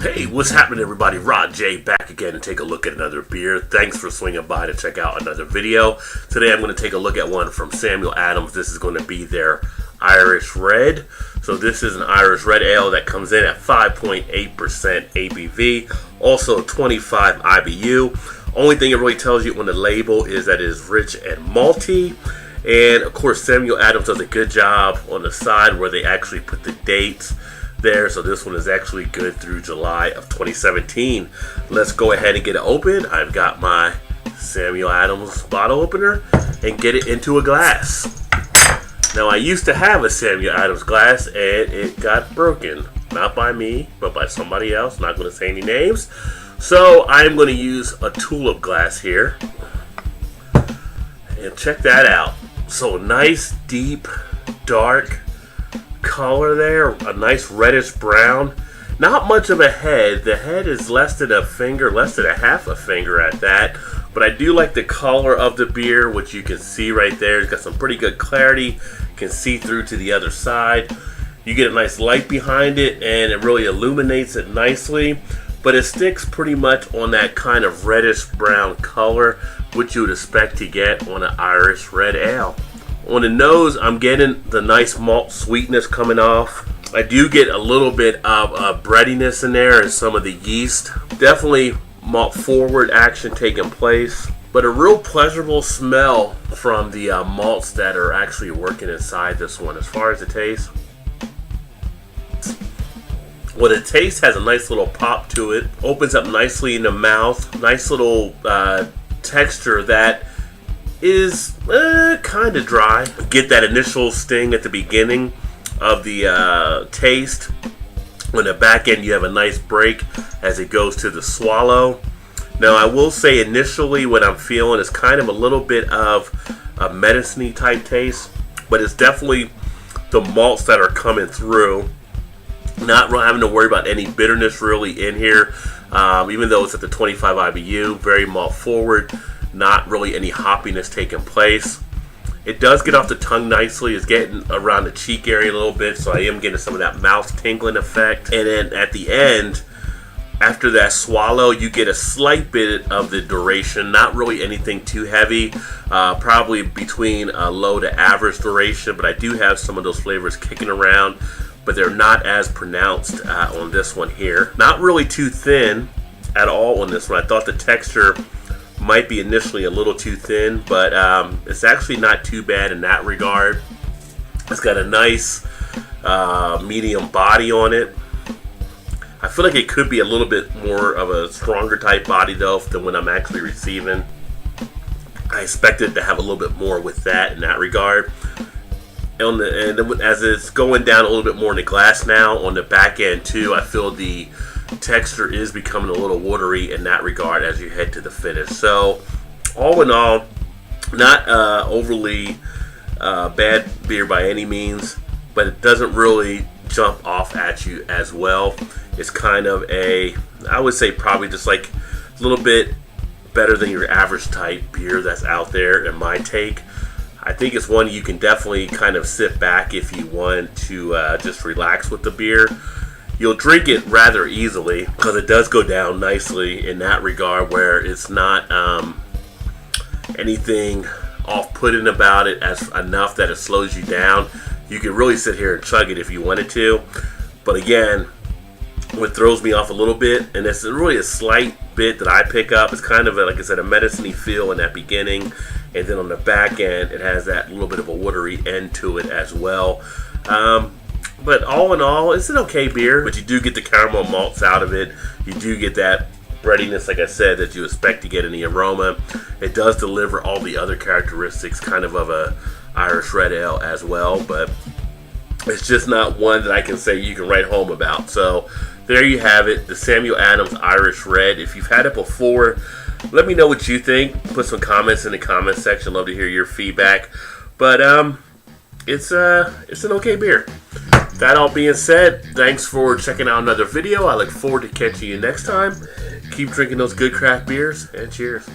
Hey, what's happening everybody? Rod J back again and take a look at another beer. Thanks for swinging by to check out another video. Today I'm going to take a look at one from Samuel Adams. This is going to be their Irish Red. So this is an Irish Red Ale that comes in at 5.8% ABV, also 25 IBU. Only thing it really tells you on the label is that it is rich and malty. And of course Samuel Adams does a good job on the side where they actually put the dates there, so this one is actually good through July of 2017. Let's go ahead and get it open. I've got my Samuel Adams bottle opener and get it into a glass. Now I used to have a Samuel Adams glass and it got broken, not by me but by somebody else. Not going to say any names, so I'm going to use a tulip glass here and check that out. So nice deep dark color there, a nice reddish brown. Not much of a head. The head is less than a finger, less than a half a finger at that. But I do like the color of the beer, which you can see right there. It's got some pretty good clarity. You can see through to the other side. You get a nice light behind it and it really illuminates it nicely. But it sticks pretty much on that kind of reddish brown color, which you would expect to get on an Irish Red Ale. On the nose, I'm getting the nice malt sweetness coming off. I do get a little bit of breadiness in there and some of the yeast. Definitely malt forward action taking place. But a real pleasurable smell from the malts that are actually working inside this one. As far as the taste, well, the taste has a nice little pop to it. Opens up nicely in the mouth. Nice little texture that is kind of dry. Get that initial sting at the beginning of the taste. On the back end you have a nice break as it goes to the swallow. Now I will say initially what I'm feeling is kind of a little bit of a medicine-y type taste, but it's definitely the malts that are coming through. Not really having to worry about any bitterness really in here, even though it's at the 25 IBU, very malt forward. Not really any hoppiness taking place. It does get off the tongue nicely. It's getting around the cheek area a little bit, so I am getting some of that mouth tingling effect. And then at the end, after that swallow, you get a slight bit of the duration. Not really anything too heavy. Probably between a low to average duration, but I do have some of those flavors kicking around, but they're not as pronounced on this one here. Not really too thin at all on this one. I thought the texture might be initially a little too thin, but it's actually not too bad in that regard. It's got a nice medium body on it. I feel like it could be a little bit more of a stronger type body though than when I'm actually receiving. I expected to have a little bit more with that in that regard. And as it's going down a little bit more in the glass now, on the back end too, I feel the texture is becoming a little watery in that regard as you head to the finish. So all in all, not overly bad beer by any means, but it doesn't really jump off at you as well. It's kind of a, I would say probably just like a little bit better than your average type beer that's out there in my take. I think it's one you can definitely kind of sit back if you want to just relax with the beer. You'll drink it rather easily because it does go down nicely in that regard, where it's not anything off-putting about it as enough that it slows you down. You can really sit here and chug it if you wanted to. But again, what throws me off a little bit, and it's really a slight bit that I pick up, is kind of like I said, a medicine-y feel in that beginning, and then on the back end it has that little bit of a watery end to it as well. But all in all, it's an okay beer, but you do get the caramel malts out of it. You do get that breadiness, like I said, that you expect to get in the aroma. It does deliver all the other characteristics kind of a Irish Red Ale as well, but it's just not one that I can say you can write home about. So there you have it, the Samuel Adams Irish Red. If you've had it before, let me know what you think. Put some comments in the comment section. Love to hear your feedback. But it's an okay beer. That all being said, thanks for checking out another video. I look forward to catching you next time. Keep drinking those good craft beers, and cheers.